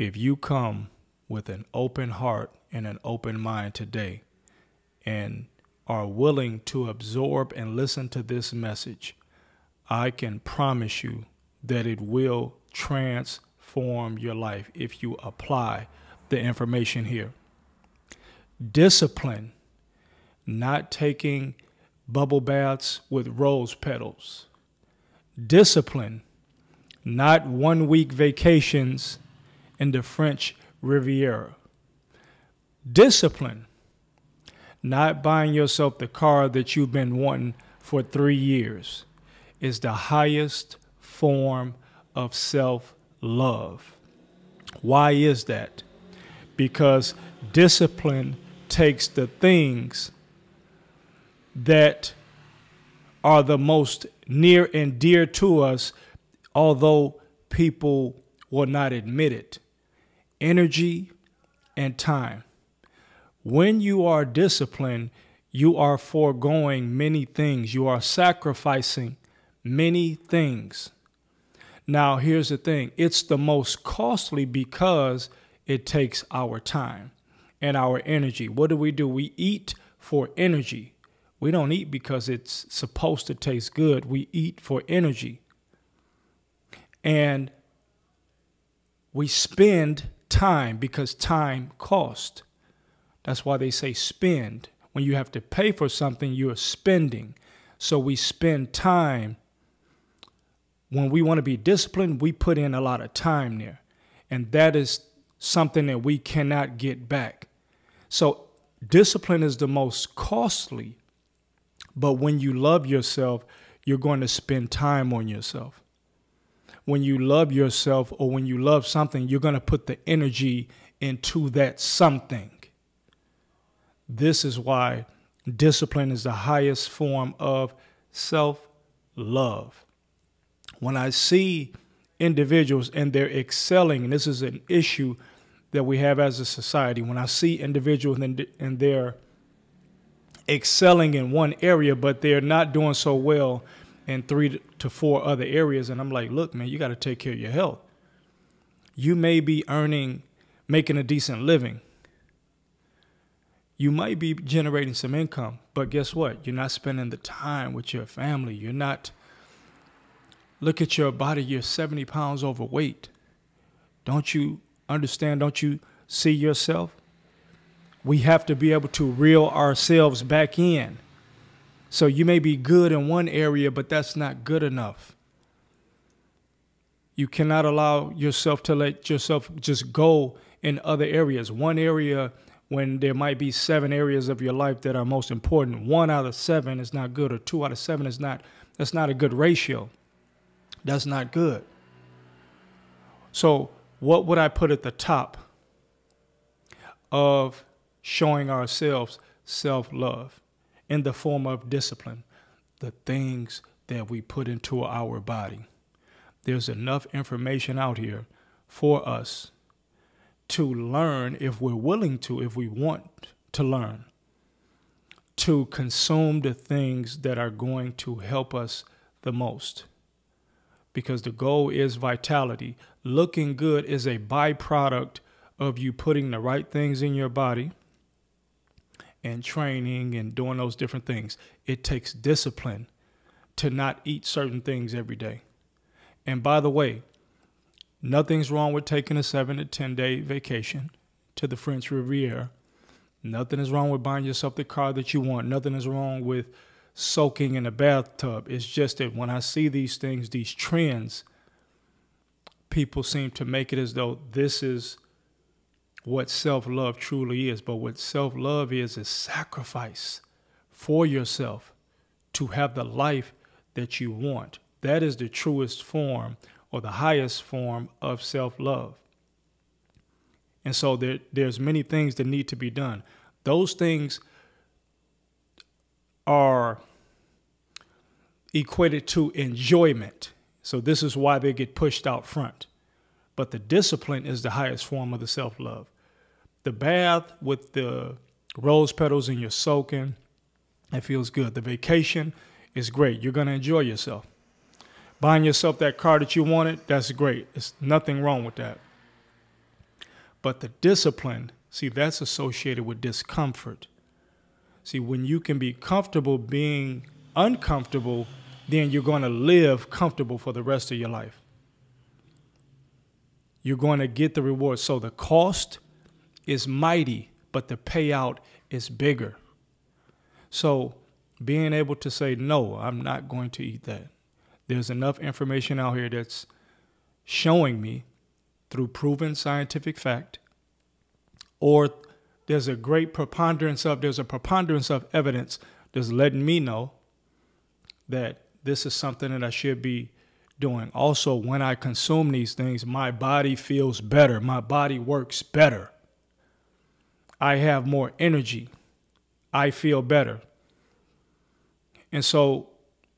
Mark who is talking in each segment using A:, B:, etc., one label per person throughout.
A: If you come with an open heart and an open mind today and are willing to absorb and listen to this message, I can promise you that it will transform your life if you apply the information here. Discipline, not taking bubble baths with rose petals. Discipline, not 1 week vacations in the French Riviera. Discipline, not buying yourself the car that you've been wanting for 3 years, is the highest form of self-love. Why is that? Because discipline takes the things that are the most near and dear to us, although people will not admit it. Energy and time. When you are disciplined, you are foregoing many things. You are sacrificing many things. Now, here's the thing. It's the most costly because it takes our time and our energy. What do? We eat for energy. We don't eat because it's supposed to taste good. We eat for energy. And we spend time because time costs. That's why they say spend. When you have to pay for something, you're spending. So we spend time. When we want to be disciplined, we put in a lot of time there. And that is something that we cannot get back. So discipline is the most costly. But when you love yourself, you're going to spend time on yourself. When you love yourself or when you love something, you're going to put the energy into that something. This is why discipline is the highest form of self-love. When I see individuals and they're excelling, and this is an issue that we have as a society, when I see individuals and they're excelling in one area, but they're not doing so well in 3 to 4 other areas. And I'm like, look, man, you got to take care of your health. You may be making a decent living. You might be generating some income, but guess what? You're not spending the time with your family. You're not. Look at your body. You're 70 pounds overweight. Don't you understand? Don't you see yourself? We have to be able to reel ourselves back in. So you may be good in one area, but that's not good enough. You cannot allow yourself to let yourself just go in other areas. One area, when there might be 7 areas of your life that are most important, 1 out of 7 is not good, or 2 out of 7 is not. That's not a good ratio. That's not good. So what would I put at the top of showing ourselves self-love? In the form of discipline, the things that we put into our body. There's enough information out here for us to learn if we're willing to, if we want to learn, to consume the things that are going to help us the most. Because the goal is vitality. Looking good is a byproduct of you putting the right things in your body and training and doing those different things. It takes discipline to not eat certain things every day. And by the way, nothing's wrong with taking a 7 to 10 day vacation to the French Riviera. Nothing is wrong with buying yourself the car that you want. Nothing is wrong with soaking in a bathtub. It's just that when I see these things, these trends, people seem to make it as though this is what self-love truly is. But what self-love is sacrifice for yourself to have the life that you want. That is the truest form or the highest form of self-love. And so there's many things that need to be done. Those things are equated to enjoyment. So this is why they get pushed out front. But the discipline is the highest form of the self-love. The bath with the rose petals and you're soaking, it feels good. The vacation is great. You're going to enjoy yourself. Buying yourself that car that you wanted, that's great. There's nothing wrong with that. But the discipline, see, that's associated with discomfort. See, when you can be comfortable being uncomfortable, then you're going to live comfortable for the rest of your life. You're going to get the reward. So the cost is mighty, but the payout is bigger. So being able to say, no, I'm not going to eat that. There's enough information out here that's showing me through proven scientific fact, or there's a preponderance of evidence that's letting me know that this is something that I should be doing. Also, when I consume these things, my body feels better. My body works better. I have more energy. I feel better. And so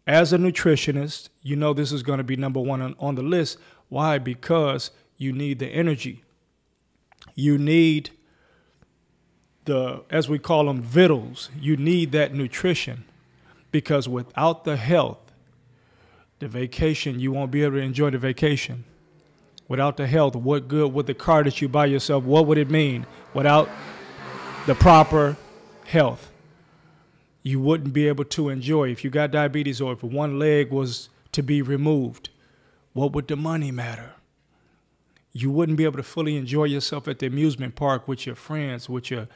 A: as a nutritionist, you know this is going to be number one on the list. Why? Because you need the energy. You need as we call them, vittles. You need that nutrition, because without the health, the vacation, you won't be able to enjoy the vacation. Without the health, what good would the car that you buy yourself, what would it mean without the proper health? You wouldn't be able to enjoy. If you got diabetes, or if one leg was to be removed, what would the money matter? You wouldn't be able to fully enjoy yourself at the amusement park with your friends, with your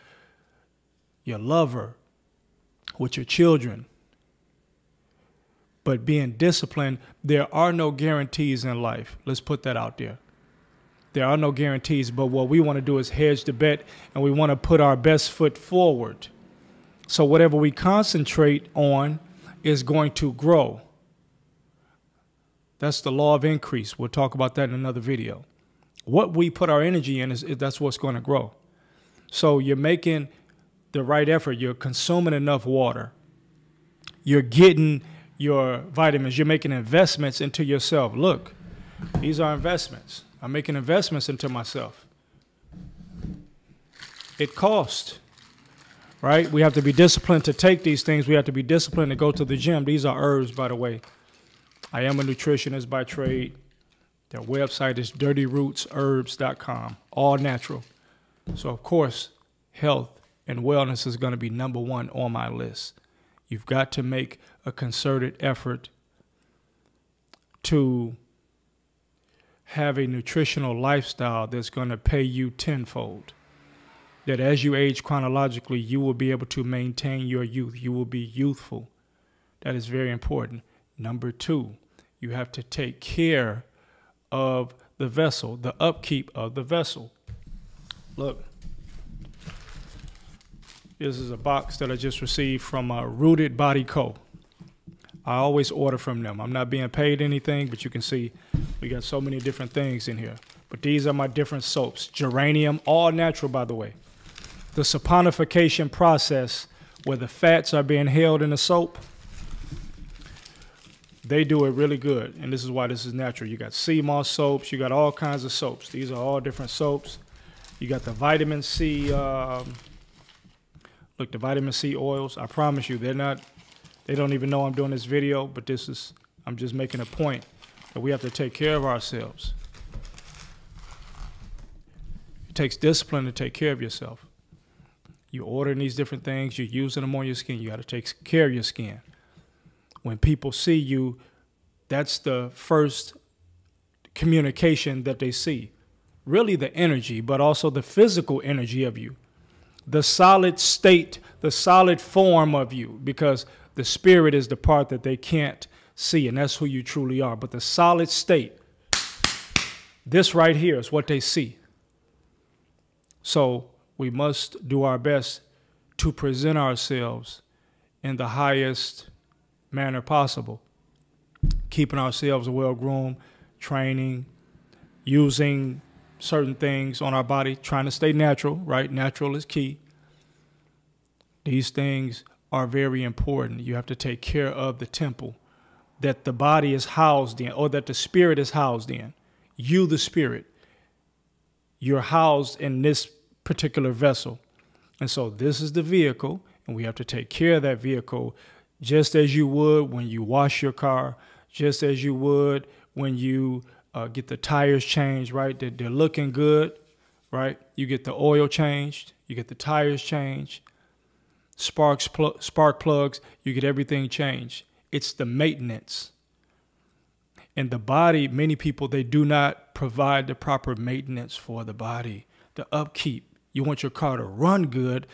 A: lover, with your children. But being disciplined, there are no guarantees in life. Let's put that out there. There are no guarantees, but what we want to do is hedge the bet, and we want to put our best foot forward. So whatever we concentrate on is going to grow. That's the law of increase. We'll talk about that in another video. What we put our energy in, that's what's going to grow. So you're making the right effort. You're consuming enough water. You're getting your vitamins. You're making investments into yourself. Look, these are investments. I'm making investments into myself. It costs, right? We have to be disciplined to take these things. We have to be disciplined to go to the gym. These are herbs, by the way. I am a nutritionist by trade. Their website is dirtyrootsherbs.com, all natural. So, of course, health and wellness is going to be number one on my list. You've got to make a concerted effort to have a nutritional lifestyle that's going to pay you tenfold. That as you age chronologically, you will be able to maintain your youth. You will be youthful. That is very important. Number two, you have to take care of the vessel, the upkeep of the vessel. Look, this is a box that I just received from Rooted Body Co. I always order from them. I'm not being paid anything, but you can see we got so many different things in here. But these are my different soaps. Geranium, all natural, by the way. The saponification process, where the fats are being held in the soap, they do it really good, and this is why this is natural. You got sea moss soaps. You got all kinds of soaps. These are all different soaps. You got the vitamin C. Look, the vitamin C oils. I promise you, they don't even know I'm doing this video, but I'm just making a point that we have to take care of ourselves. It takes discipline to take care of yourself. You're ordering these different things. You're using them on your skin. You got to take care of your skin. When people see you, that's the first communication that they see. Really the energy, but also the physical energy of you. The solid state, the solid form of you, because the spirit is the part that they can't see, and that's who you truly are. But the solid state, this right here is what they see. So we must do our best to present ourselves in the highest manner possible, keeping ourselves well-groomed, training, using certain things on our body, trying to stay natural, right? Natural is key. These things are very important. You have to take care of the temple that the body is housed in, or that the spirit is housed in. You, the spirit, you're housed in this particular vessel. And so this is the vehicle, and we have to take care of that vehicle just as you would when you wash your car, just as you would when you get the tires changed, right? They're looking good, right? You get the oil changed, you get the tires changed, spark plugs, you get everything changed. It's the maintenance. And the body, many people, they do not provide the proper maintenance for the body, the upkeep. You want your car to run good,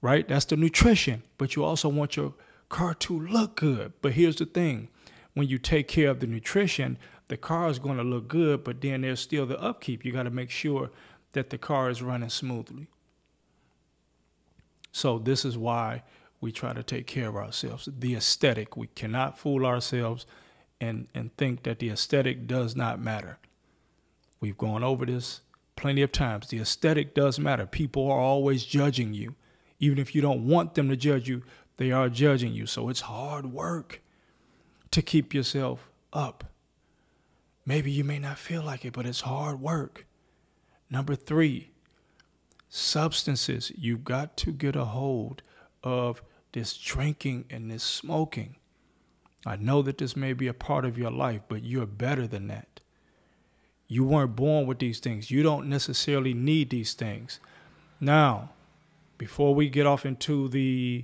A: right? That's the nutrition. But you also want your car to look good. But here's the thing. When you take care of the nutrition, the car is going to look good, but then there's still the upkeep. You got to make sure that the car is running smoothly. So this is why we try to take care of ourselves. The aesthetic, we cannot fool ourselves and think that the aesthetic does not matter. We've gone over this plenty of times. The aesthetic does matter. People are always judging you. Even if you don't want them to judge you, they are judging you. So it's hard work to keep yourself up. Maybe you may not feel like it, but it's hard work. Number 3, substances. You've got to get a hold of this drinking and this smoking. I know that this may be a part of your life, but you're better than that. You weren't born with these things. You don't necessarily need these things. Now, before we get off into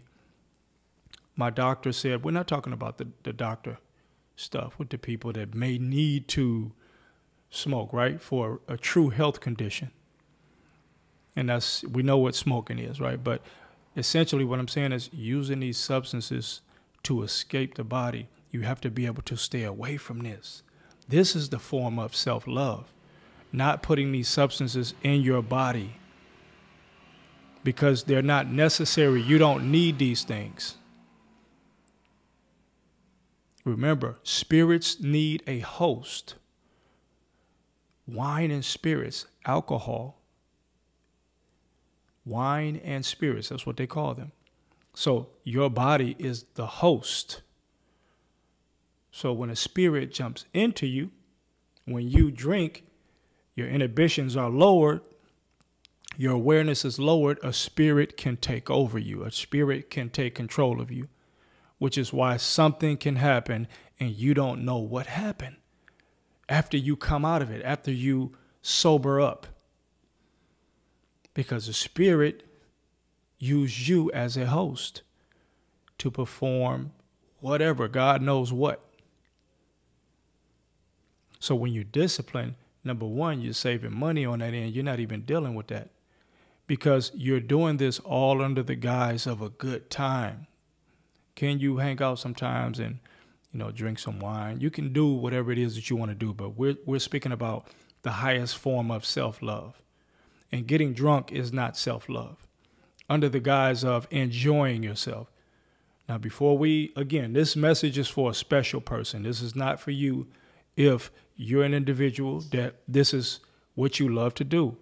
A: my doctor said, we're not talking about the doctor stuff with the people that may need to smoke, right? For a true health condition. And we know what smoking is, right? But essentially what I'm saying is using these substances to escape the body. You have to be able to stay away from this. This is the form of self-love, not putting these substances in your body because they're not necessary. You don't need these things. Remember, spirits need a host. Wine and spirits, alcohol, wine and spirits, that's what they call them. So your body is the host. So when a spirit jumps into you, when you drink, your inhibitions are lowered, your awareness is lowered, a spirit can take over you. A spirit can take control of you, which is why something can happen and you don't know what happened after you come out of it, after you sober up. Because the spirit used you as a host to perform whatever, God knows what. So when you discipline, number 1, you're saving money on that end. You're not even dealing with that because you're doing this all under the guise of a good time. Can you hang out sometimes and, drink some wine? You can do whatever it is that you want to do, but we're speaking about the highest form of self-love. And getting drunk is not self-love, under the guise of enjoying yourself. Now, again, this message is for a special person. This is not for you if you're an individual that this is what you love to do.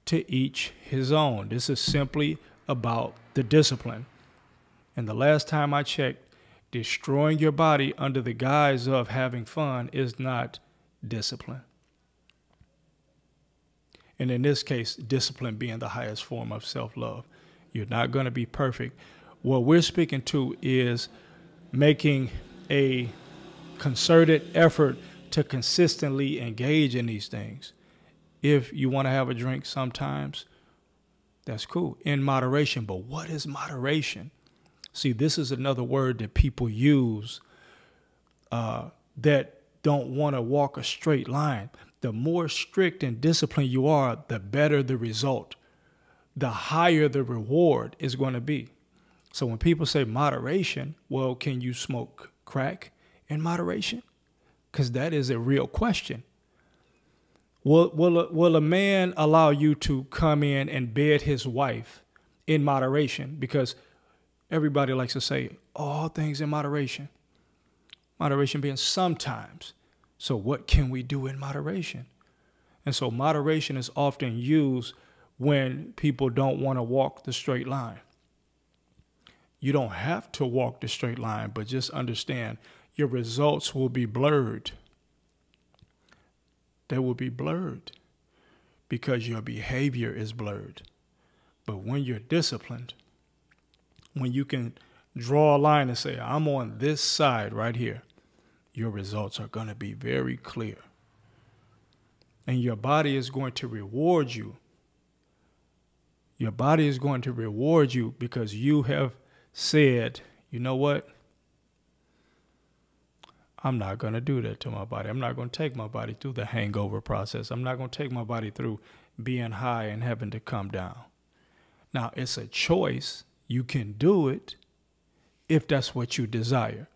A: To each his own. This is simply about the discipline. And the last time I checked, destroying your body under the guise of having fun is not discipline. And in this case, discipline being the highest form of self-love. You're not going to be perfect. What we're speaking to is making a concerted effort to consistently engage in these things. If you want to have a drink sometimes, that's cool, in moderation. But what is moderation? See, this is another word that people use that don't want to walk a straight line. The more strict and disciplined you are, the better the result, the higher the reward is going to be. So when people say moderation, well, can you smoke crack in moderation? Because that is a real question. Will a man allow you to come in and bed his wife in moderation? Because everybody likes to say all things in moderation. Moderation being sometimes. So what can we do in moderation? And so moderation is often used when people don't want to walk the straight line. You don't have to walk the straight line, but just understand your results will be blurred. They will be blurred because your behavior is blurred. But when you're disciplined, when you can draw a line and say, I'm on this side right here, your results are going to be very clear. And your body is going to reward you Your body is going to reward you because you have said, you know what? I'm not going to do that to my body. I'm not going to take my body through the hangover process. I'm not going to take my body through being high and having to come down. Now, it's a choice. You can do it if that's what you desire.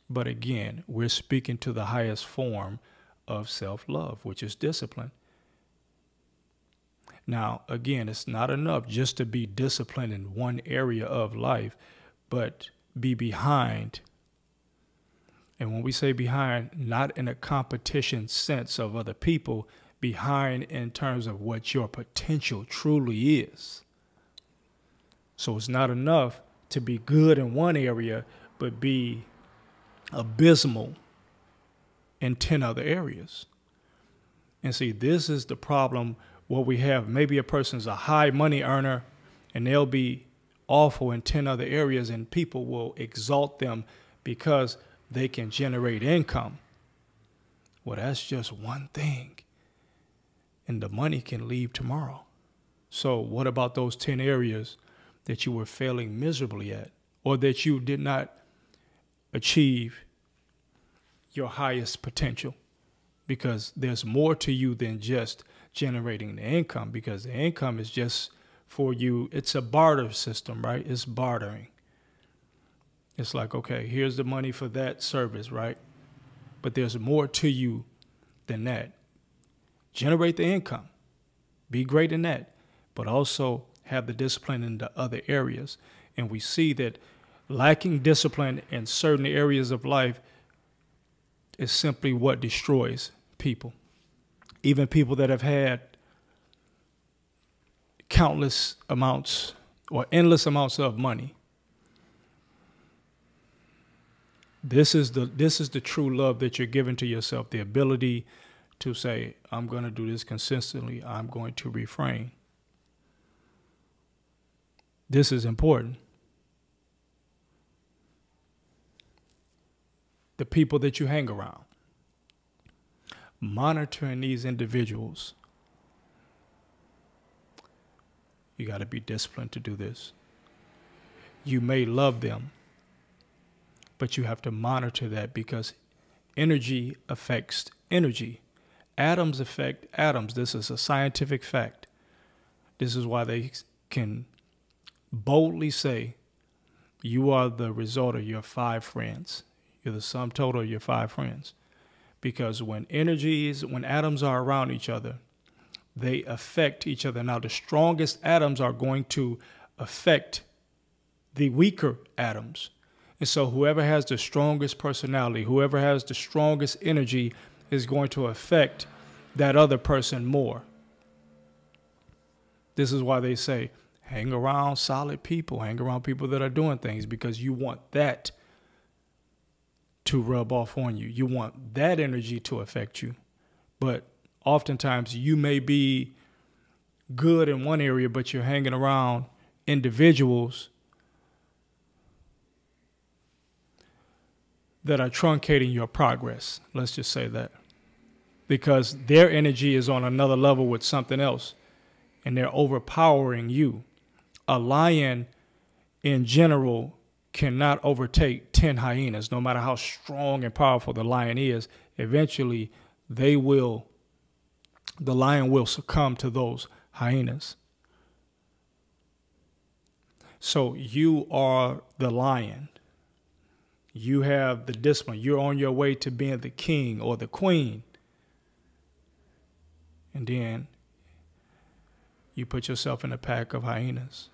A: But again, we're speaking to the highest form of self-love, which is discipline. Now, again, it's not enough just to be disciplined in one area of life, but be behind. And when we say behind, not in a competition sense of other people, behind in terms of what your potential truly is. So it's not enough to be good in one area, but be abysmal in 10 other areas. And see, this is the problem. What we have, maybe a person's a high money earner and they'll be awful in 10 other areas, and people will exalt them because they can generate income. Well, that's just one thing, and the money can leave tomorrow. So what about those 10 areas that you were failing miserably at, or that you did not achieve your highest potential? Because there's more to you than just generating the income, because the income is just for you. It's a barter system, right? It's bartering. It's like, okay, here's the money for that service, right? But there's more to you than that. Generate the income. Be great in that, but also have the discipline in the other areas. And we see that lacking discipline in certain areas of life is simply what destroys people. Even people that have had countless amounts or endless amounts of money. This is the true love that you're giving to yourself, the ability to say, I'm going to do this consistently. I'm going to refrain. This is important. The people that you hang around. Monitoring these individuals. You got to be disciplined to do this. You may love them, but you have to monitor that, because energy affects energy. Atoms affect atoms. This is a scientific fact. This is why they can boldly say, you are the result of your 5 friends. You're the sum total of your 5 friends. Because when atoms are around each other, they affect each other. Now, the strongest atoms are going to affect the weaker atoms. And so whoever has the strongest personality, whoever has the strongest energy is going to affect that other person more. This is why they say, hang around solid people, hang around people that are doing things, because you want that to rub off on you. You want that energy to affect you. But oftentimes you may be good in one area, but you're hanging around individuals that are truncating your progress. Let's just say that. Because their energy is on another level with something else, and they're overpowering you. A lion in general cannot overtake 10 hyenas. No matter how strong and powerful the lion is, eventually the lion will succumb to those hyenas. So you are the lion. You have the discipline. You're on your way to being the king or the queen. And then you put yourself in a pack of hyenas.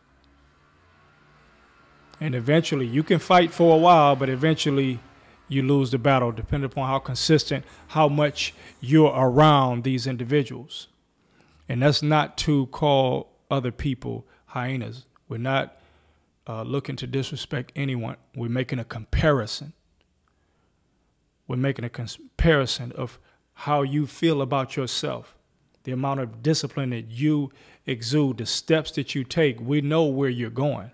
A: And eventually you can fight for a while, but eventually you lose the battle, depending upon how consistent, how much you're around these individuals. And that's not to call other people hyenas. We're not looking to disrespect anyone. We're making a comparison. We're making a comparison of how you feel about yourself, the amount of discipline that you exude, the steps that you take. We know where you're going.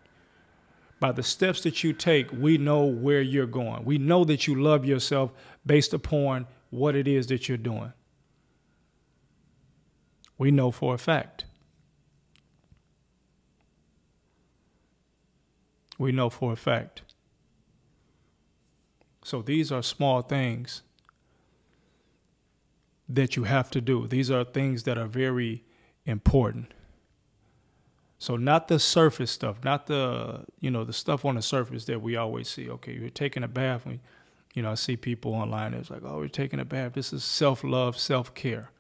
A: By the steps that you take, we know where you're going. We know that you love yourself based upon what it is that you're doing. We know for a fact. We know for a fact. So these are small things that you have to do. These are things that are very important. So not the surface stuff, not the, the stuff on the surface that we always see. Okay, you're taking a bath. I see people online. It's like, oh, we're taking a bath. This is self-love, self-care.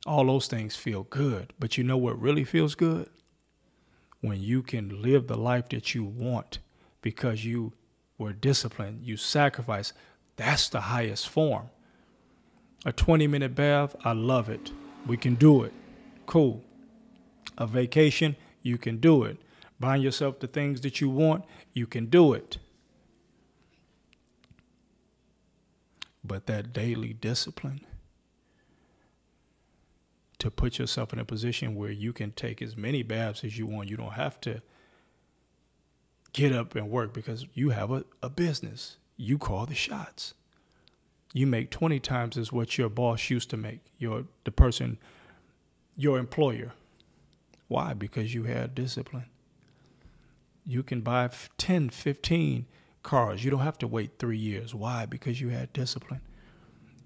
A: All those things feel good. But you know what really feels good? When you can live the life that you want because you were disciplined, you sacrificed. That's the highest form. A 20-minute bath, I love it. We can do it. Cool. A vacation, you can do it. Buying yourself the things that you want, you can do it. But that daily discipline to put yourself in a position where you can take as many baths as you want. You don't have to get up and work because you have a business. You call the shots. You make 20 times as what your boss used to make, your employer. Why? Because you had discipline. You can buy 10, 15 cars. You don't have to wait 3 years. Why? Because you had discipline.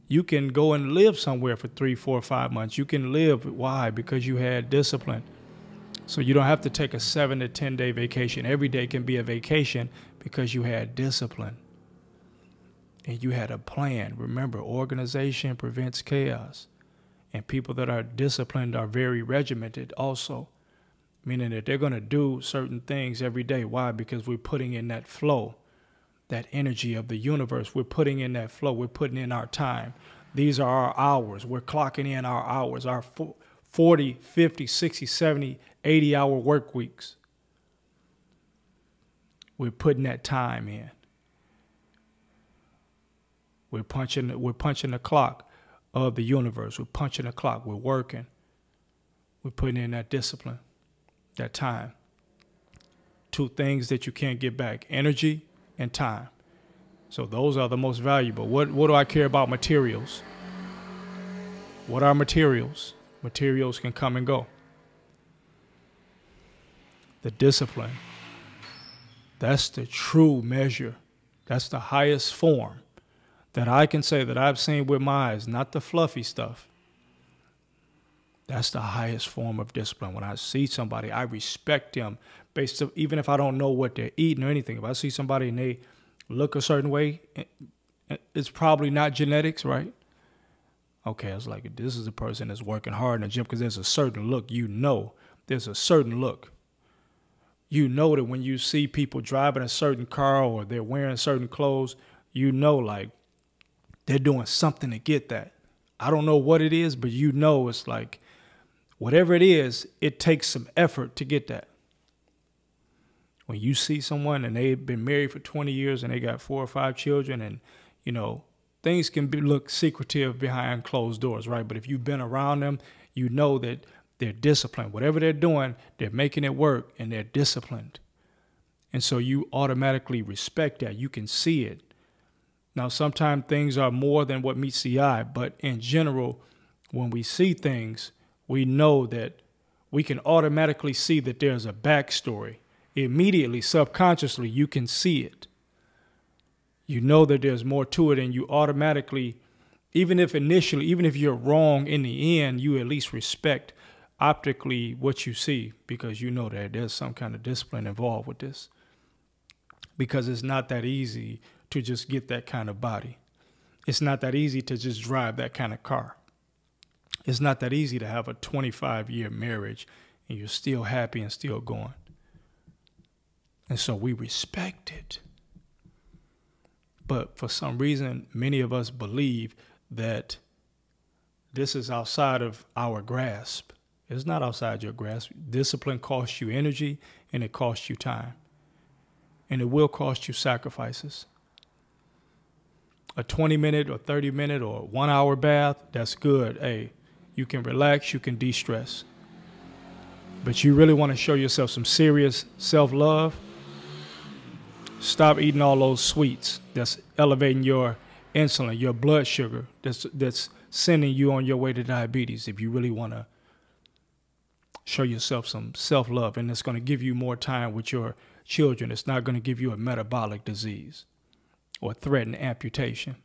A: You can go and live somewhere for 3, 4, 5 months. You can live. Why? Because you had discipline. So you don't have to take a 7 to 10 day vacation. Every day can be a vacation because you had discipline. And you had a plan. Remember, organization prevents chaos. And people that are disciplined are very regimented also, meaning that they're going to do certain things every day. Why? Because we're putting in that flow, that energy of the universe. We're putting in that flow. We're putting in our time. These are our hours. We're clocking in our hours, our 40, 50, 60, 70, 80-hour work weeks. We're putting that time in. We're punching the clock of the universe. We're punching the clock. We're working. We're putting in that discipline, that time. 2 things that you can't get back: energy and time. So those are the most valuable. What do I care about materials? What are materials? Materials can come and go. The discipline, that's the true measure. That's the highest form that I can say that I've seen with my eyes, not the fluffy stuff. That's the highest form of discipline. When I see somebody, I respect them based on, even if I don't know what they're eating or anything. If I see somebody and they look a certain way, it's probably not genetics, right? Okay, I was like, this is a person that's working hard in the gym, because there's a certain look, there's a certain look. You know that when you see people driving a certain car or they're wearing certain clothes, like they're doing something to get that. I don't know what it is, but it's like whatever it is, it takes some effort to get that. When you see someone and they've been married for 20 years and they got 4 or 5 children, and, things can look secretive behind closed doors, right? But if you've been around them, you know that they're disciplined. Whatever they're doing, they're making it work, and they're disciplined. And so you automatically respect that. You can see it. Now, sometimes things are more than what meets the eye, but in general, when we see things, we know that we can automatically see that there's a backstory. Immediately, subconsciously, you can see it. You know that there's more to it, and you automatically, even if you're wrong in the end, you at least respect optically what you see, because you know that there's some kind of discipline involved with this. Because it's not that easy to just get that kind of body. It's not that easy to just drive that kind of car. It's not that easy to have a 25-year marriage and you're still happy and still going. And so we respect it. But for some reason, many of us believe that this is outside of our grasp. It's not outside your grasp. Discipline costs you energy, and it costs you time. And it will cost you sacrifices. A 20-minute or 30-minute or 1 hour bath, that's good. Hey, you can relax, you can de-stress. But you really want to show yourself some serious self-love, stop eating all those sweets that's elevating your insulin, your blood sugar, that's sending you on your way to diabetes. If you really want to show yourself some self-love, and it's going to give you more time with your children. It's not going to give you a metabolic disease or threaten amputation.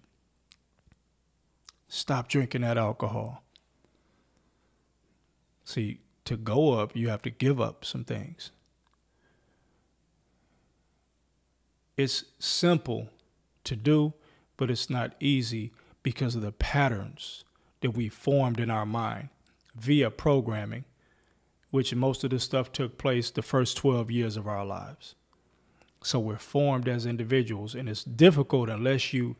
A: Stop drinking that alcohol. See, to go up, you have to give up some things. It's simple to do, but it's not easy because of the patterns that we formed in our mind via programming, which most of this stuff took place the first 12 years of our lives. So we're formed as individuals, and it's difficult unless you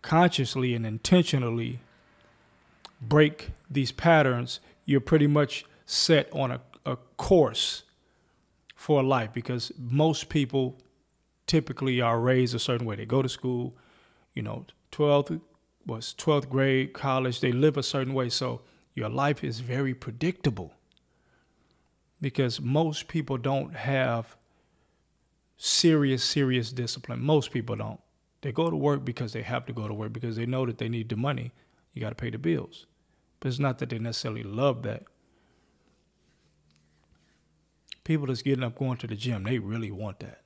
A: consciously and intentionally break these patterns. You're pretty much set on a course for life, because most people typically are raised a certain way. They go to school, 12th grade, college, they live a certain way. So your life is very predictable because most people don't have serious discipline. Most people don't. They go to work because they have to go to work, because they know that they need the money. You got to pay the bills. But it's not that they necessarily love that. People that's getting up, going to the gym, they really want that.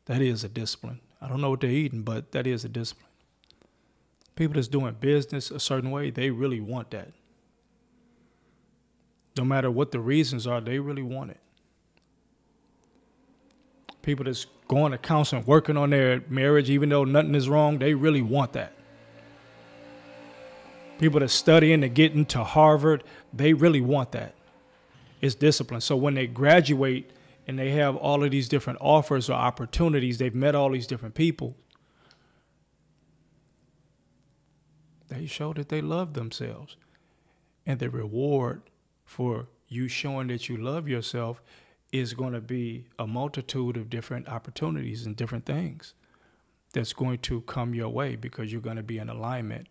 A: That is a discipline. I don't know what they're eating, but that is a discipline. People that's doing business a certain way, they really want that. No matter what the reasons are, they really want it. People that's going to counseling, working on their marriage, even though nothing is wrong, they really want that. People that's studying to get into Harvard, they really want that. It's discipline. So when they graduate and they have all of these different offers or opportunities, they've met all these different people, they show that they love themselves. And the reward for you showing that you love yourself is going to be a multitude of different opportunities and different things that's going to come your way, because you're going to be in alignment.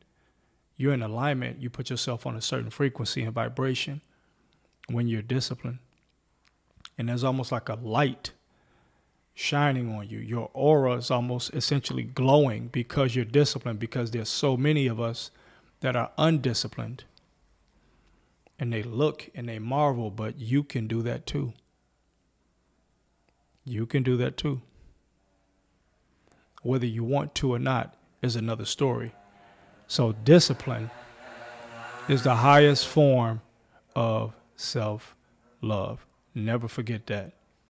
A: You're in alignment. You put yourself on a certain frequency and vibration when you're disciplined. And there's almost like a light shining on you. Your aura is almost essentially glowing because you're disciplined, because there's so many of us that are undisciplined. And they look and they marvel, but you can do that too. You can do that too. Whether you want to or not is another story. So discipline is the highest form of self-love. Never forget that.